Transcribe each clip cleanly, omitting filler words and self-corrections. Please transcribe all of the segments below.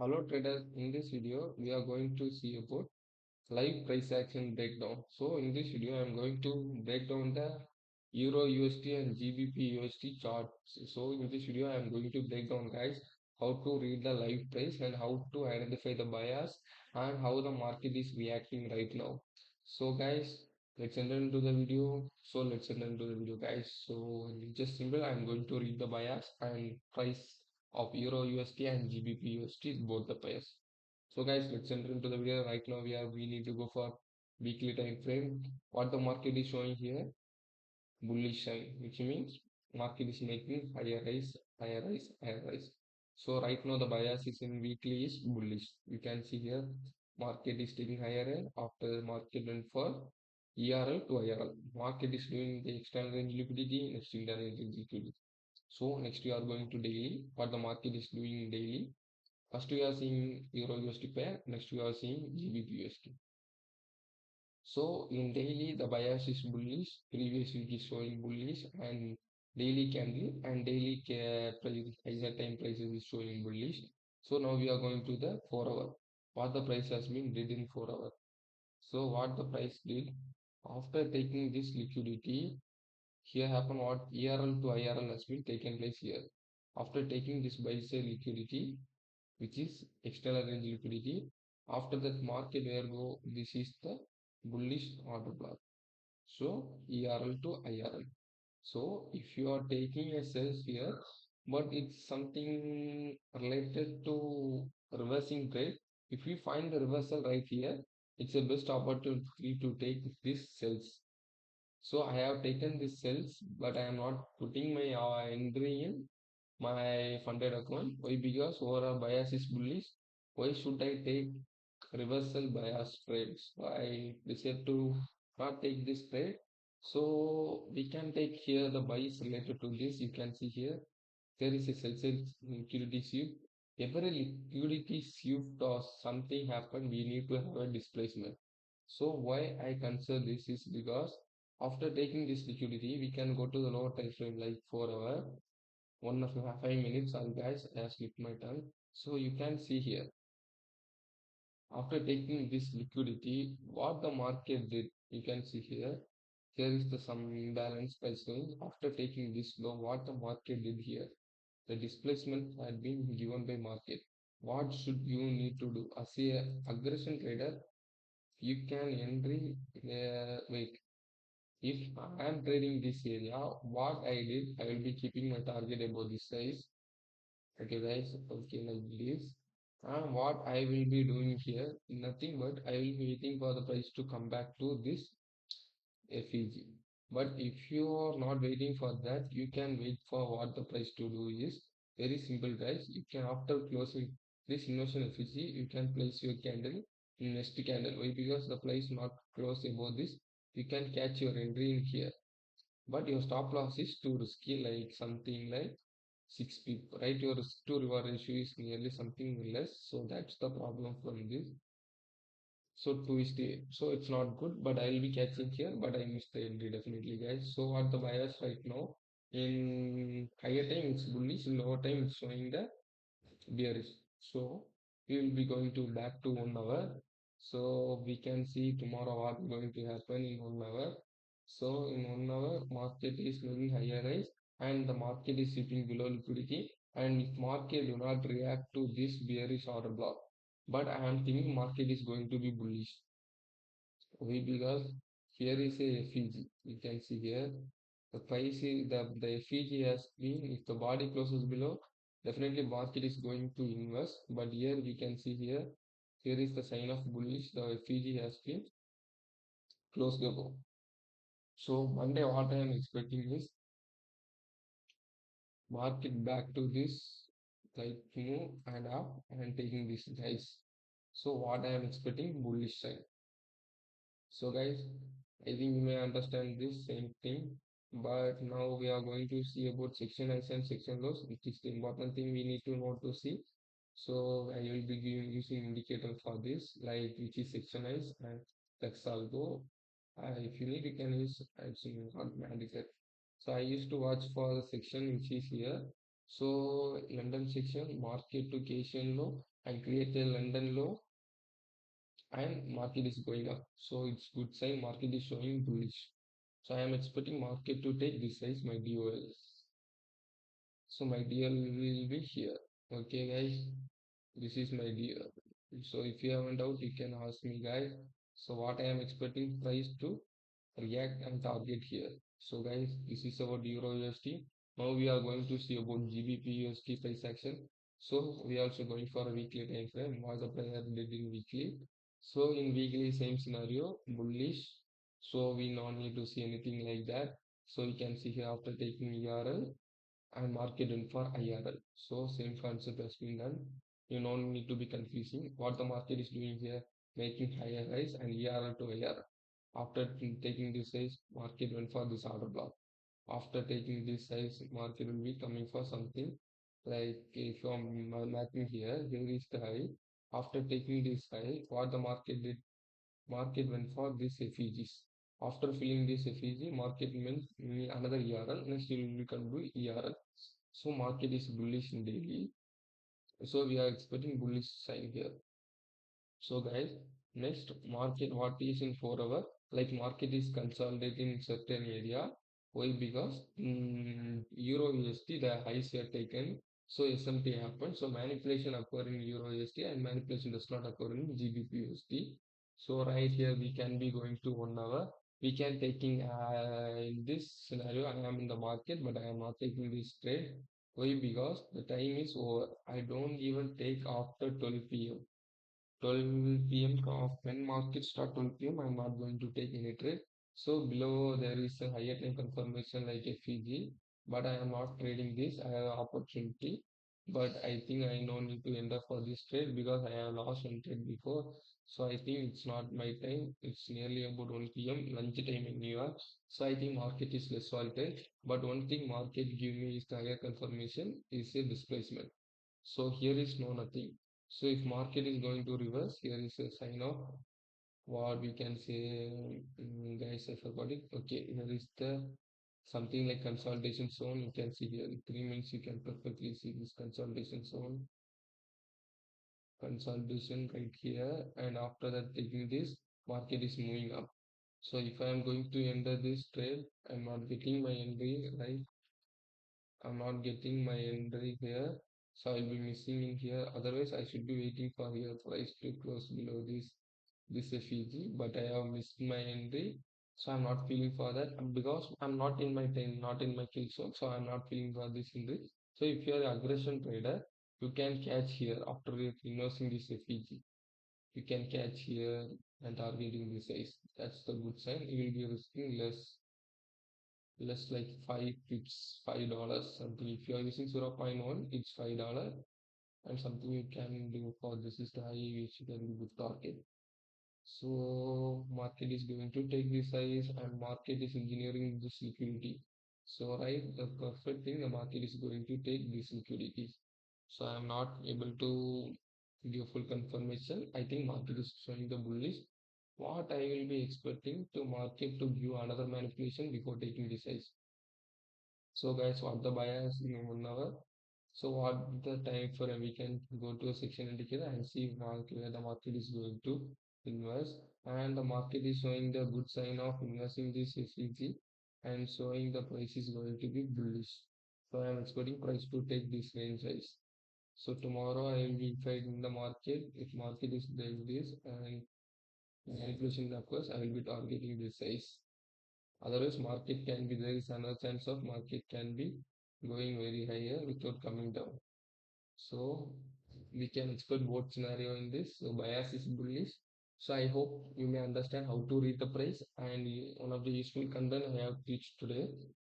Hello traders, in this video we are going to see about live price action breakdown. So in this video I am going to break down the Euro USD and GBP USD charts. So in this video I am going to break down guys how to read the live price and how to identify the bias and how the market is reacting right now. So guys, let's enter into the video. Let's enter into the video guys. So just simple, I am going to read the bias and price of Euro USD and GBP USD, both the pairs. So guys, let's enter into the video. Right now we need to go for weekly time frame. What the market is showing here, bullish sign, which means market is making higher rise, higher rise, higher rise. So right now the bias is in weekly is bullish. You can see here market is taking higher end after market went for ERL to IRL. Market is doing the external range liquidity, next internal range liquidity. So next we are going to daily, what the market is doing daily. First we are seeing Euro USD pair, next we are seeing GBP USD. So in daily the bias is bullish, previous week is showing bullish and daily candle and daily price, higher time prices is showing bullish. So now we are going to the 4 hour. What the price has been did in 4 hour. So what the price did after taking this liquidity, here happen what ERL to IRL has been taken place here. After taking this buy sell liquidity, which is external range liquidity, after that market where go, this is the bullish order block. So ERL to IRL. So if you are taking a sales here, but it's something related to reversing trade, if you find the reversal right here, it's a best opportunity to take this sales. So I have taken this sales, but I am not putting my entry in my funded account. Why? Because overall bias is bullish. Why should I take reversal bias trades? I decided to not take this trade. So we can take here the bias related to this. You can see here there is a sell liquidity shift. Every liquidity shift or something happen, we need to have a displacement. So why I consider this is because after taking this liquidity, we can go to the lower time frame like 4 hour, 5 minutes. And guys, I have slipped my tongue. So you can see here after taking this liquidity, what the market did. You can see here. Here is the some imbalance price range. After taking this low, what the market did here. The displacement had been given by market. What should you need to do? As a aggression trader, you can entry wait. If I am trading this area, what I did, I will be keeping my target above this size. Okay, guys. Okay, like this. And what I will be doing here, nothing but I will be waiting for the price to come back to this FVG. But if you are not waiting for that, you can wait for what the price to do is very simple, guys. You can after closing this inversion FVG, you can place your candle in next candle. Why? Because the price not close above this, you can catch your entry in here. But your stop loss is too risky, like something like 6 people, right? Your risk to reward ratio is nearly something less. So that's the problem from this. So 2 is the, so it's not good, but I'll be catching here, but I missed the entry definitely, guys. So what the bias right now, in higher time it's bullish, in lower time it's showing the bearish. So we will be going to back to 1 hour. So we can see tomorrow what going to happen in 1 hour. So in 1 hour, market is moving higher rise and the market is sitting below liquidity. And if market do not react to this bearish order block, but I am thinking market is going to be bullish. Why? Because here is a FEG. You can see here the price is the FEG has been, if the body closes below, definitely market is going to invest. But here we can see here is the sign of bullish. The FEG has been closed above. So Monday what I am expecting is market back to this like move and up and taking this guys. So what I am expecting bullish sign. So guys, I think you may understand this same thing. But now we are going to see about section highs and section lows, which is the important thing we need to know to see. So I will be giving using indicator for this, like which is section highs and that's also. If you need, you can use. It's not mandatory. So I used to watch for the section which is here. So London section, market to Asian low and create a London low and market is going up. So it's good sign market is showing bullish. So I am expecting market to take this size, my DOL. So my DL will be here. Okay guys, this is my DL. So if you have a doubt, you can ask me guys. So what I am expecting price to react and target here. So guys, this is about Euro USD. Now we are going to see about GBP USD price action. So we are also going for a weekly time frame. What the player did in weekly. So in weekly same scenario, bullish. So we don't need to see anything like that. So we can see here after taking ERL and market in for IRL. So same concept has been done. You don't need to be confusing. What the market is doing here, making higher highs and ERL to IRL. After taking this size, market went for this order block. After taking this size, market will be coming for something like if I'm mapping here, here is the high. After taking this high, what the market did, market went for this FVGs. After filling this FVG, market means another ERL, next we can do ERL. So market is bullish in daily. So we are expecting bullish sign here. So guys, next market what is in 4 hour, like market is consolidating in certain area. Why? Because Euro USD the highs are taken. So SMT happened. So manipulation occur in Euro USD and manipulation does not occur in GBP USD. So right here we can be going to 1 hour. We can taking in this scenario I am in the market but I am not taking this trade. Why? Because the time is over. I don't even take after 12 p.m. 12 p.m. of when market start 12 p.m. I'm not going to take any trade. So below there is a higher time confirmation like FVG, but I am not trading this. I have opportunity, but I think I no need to enter for this trade because I have lost one trade before. So I think it's not my time. It's nearly about 1 p.m. lunch time in New York. So I think market is less volatile. But one thing market give me is the higher confirmation is a displacement. So here is no nothing. So if market is going to reverse, here is a sign of what we can say, guys, I forgot it. Okay, here is the something like consolidation zone. You can see here in 3 minutes, you can perfectly see this consolidation zone, consolidation right here. And after that, taking this, market is moving up. So if I am going to enter this trade, I'm not getting my entry, right? I'm not getting my entry here. So I'll be missing in here. Otherwise, I should be waiting for here price to close below this FEG. But I have missed my entry. So I'm not feeling for that because I'm not in my time, not in my kill zone. So I'm not feeling for this entry. So if you're an aggression trader, you can catch here after investing this FEG. You can catch here and targeting this size. That's the good sign. You will be risking less like 5 pips, $5 something. If you are using 0.1, it's $5 and something you can do for this is the high which you can do with target. So market is going to take this size and market is engineering this liquidity. So right, the perfect thing the market is going to take this liquidity. So I am not able to give full confirmation. I think market is showing the bullish. What I will be expecting to market to give another manipulation before taking this size. So guys, what the bias in 1 hour? So what the time frame? We can go to a section indicator and see where the market is going to invest. And the market is showing the good sign of investing this SEG and showing the price is going to be bullish. So I am expecting price to take this range size. So tomorrow I will be trading the market. If market is like this and manipulation occurs, I will be targeting this size. Otherwise, market can be there is another chance of market can be going very higher without coming down. So we can expect both scenario in this. So bias is bullish. So I hope you may understand how to read the price and one of the useful content I have teach today.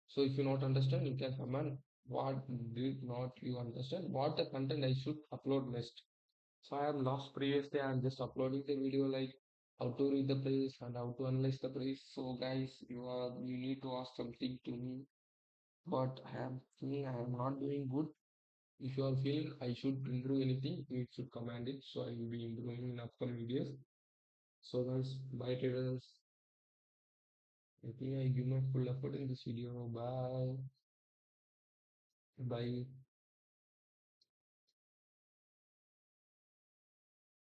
So if you not understand, you can comment what did not you understand, what the content I should upload next. So I have lost previously. I am just uploading the video like how to read the price and how to analyze the price. So guys, you need to ask something to me. But I am feeling I am not doing good. If you are feeling I should improve anything, you should comment it. So I will be improving in upcoming videos. So guys, bye traders. I think I give my full effort in this video. Bye. Bye.